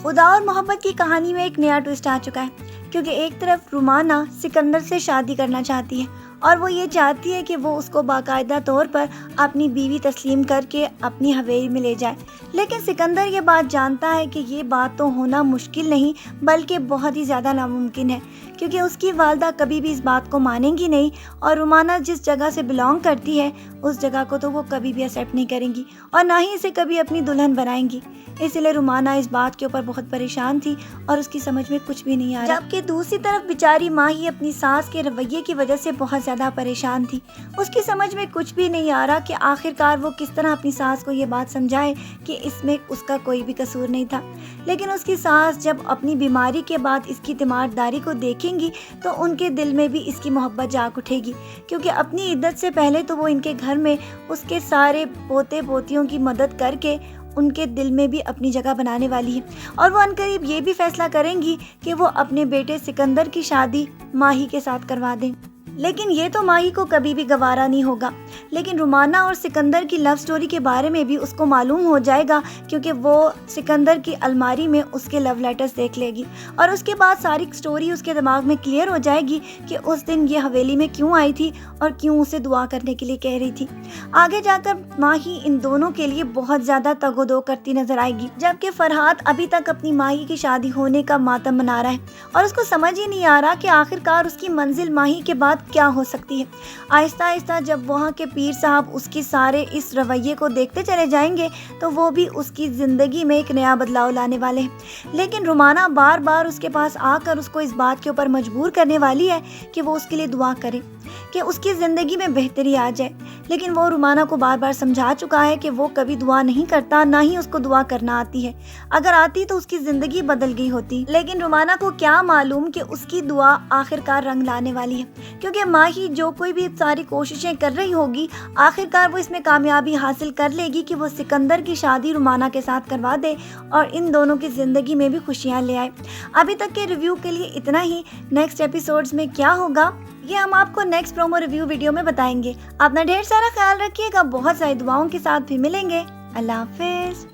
خدا اور محبت کی کہانی میں ایک نیا ٹوسٹ آ چکا ہے، کیونکہ ایک طرف رومانہ سکندر سے شادی کرنا چاہتی ہے اور وہ یہ چاہتی ہے کہ وہ اس کو باقاعدہ طور پر اپنی بیوی تسلیم کر کے اپنی حویلی میں لے جائے، لیکن سکندر یہ بات جانتا ہے کہ یہ بات تو ہونا مشکل نہیں بلکہ بہت ہی زیادہ ناممکن ہے، کیونکہ اس کی والدہ کبھی بھی اس بات کو مانیں گی نہیں اور رومانہ جس جگہ سے بلانگ کرتی ہے اس جگہ کو تو وہ کبھی بھی ایکسیپٹ نہیں کریں گی اور نہ ہی اسے کبھی اپنی دلہن بنائیں گی۔ اسی لیے رومانہ اس بات کے اوپر بہت پریشان تھی اور اس کی سمجھ میں کچھ بھی نہیں آ رہا، جبکہ دوسری طرف بیچاری ماہی اپنی ساس کے رویے کی وجہ سے بہت زیادہ پریشان تھی۔ اس کی سمجھ میں کچھ بھی نہیں آ رہا کہ آخرکار وہ کس طرح اپنی ساس کو یہ بات سمجھائے کہ اس میں اس کا کوئی بھی قصور نہیں تھا، لیکن اس کی ساس جب اپنی بیماری کے بعد اس کی تیمارداری کو دیکھیں گی تو ان کے دل میں بھی اس کی محبت جاگ اٹھے گی، کیونکہ اپنی عدت سے پہلے تو وہ ان کے گھر میں اس کے سارے پوتے پوتیوں کی مدد کر کے ان کے دل میں بھی اپنی جگہ بنانے والی ہے، اور وہ عنقریب یہ بھی فیصلہ کریں گی کہ وہ اپنے بیٹے سکندر کی شادی ماہی کے ساتھ کروا دیں، لیکن یہ تو ماہی کو کبھی بھی گوارا نہیں ہوگا۔ لیکن رومانہ اور سکندر کی لو سٹوری کے بارے میں بھی اس کو معلوم ہو جائے گا، کیونکہ وہ سکندر کی الماری میں اس کے لو لیٹرز دیکھ لے گی اور اس کے بعد ساری سٹوری اس کے دماغ میں کلیئر ہو جائے گی کہ اس دن یہ حویلی میں کیوں آئی تھی اور کیوں اسے دعا کرنے کے لیے کہہ رہی تھی۔ آگے جا کر ماہی ان دونوں کے لیے بہت زیادہ تگ و دو کرتی نظر آئے گی، جبکہ فرحات ابھی تک اپنی ماہی کی شادی ہونے کا ماتم منا رہا ہے اور اس کو سمجھ ہی نہیں آ رہا کہ آخرکار اس کی منزل ماہی کے بعد کیا ہو سکتی ہے۔ آہستہ آہستہ جب وہاں کے پیر صاحب اس کی سارے اس رویے کو دیکھتے چلے جائیں گے تو وہ بھی اس کی زندگی میں ایک نیا بدلاؤ لانے والے ہیں، لیکن رومانہ بار بار اس کے پاس آ کر اس کو اس بات کے اوپر مجبور کرنے والی ہے کہ وہ اس کے لیے دعا کرے کہ اس کی زندگی میں بہتری آ جائے، لیکن وہ رومانہ کو بار بار سمجھا چکا ہے کہ وہ کبھی دعا نہیں کرتا، نہ ہی اس کو دعا کرنا آتی ہے، اگر آتی تو اس کی زندگی بدل گئی ہوتی، لیکن رومانہ کو کیا معلوم کہ اس کی دعا آخرکار رنگ لانے والی ہے، کیونکہ ماہی جو کوئی بھی ساری کوششیں کر رہی ہوگی آخرکار وہ اس میں کامیابی حاصل کر لے گی کہ وہ سکندر کی شادی رومانہ کے ساتھ کروا دے اور ان دونوں کی زندگی میں بھی خوشیاں لے آئے۔ ابھی تک کے ریویو کے لیے اتنا ہی، نیکسٹ ایپیسوڈز میں کیا ہوگا یہ ہم آپ کو نیکسٹ پرومو ریویو ویڈیو میں بتائیں گے۔ اپنا ڈھیر سارا خیال رکھیے گا، بہت ساری دعاؤں کے ساتھ بھی ملیں گے۔ اللہ حافظ۔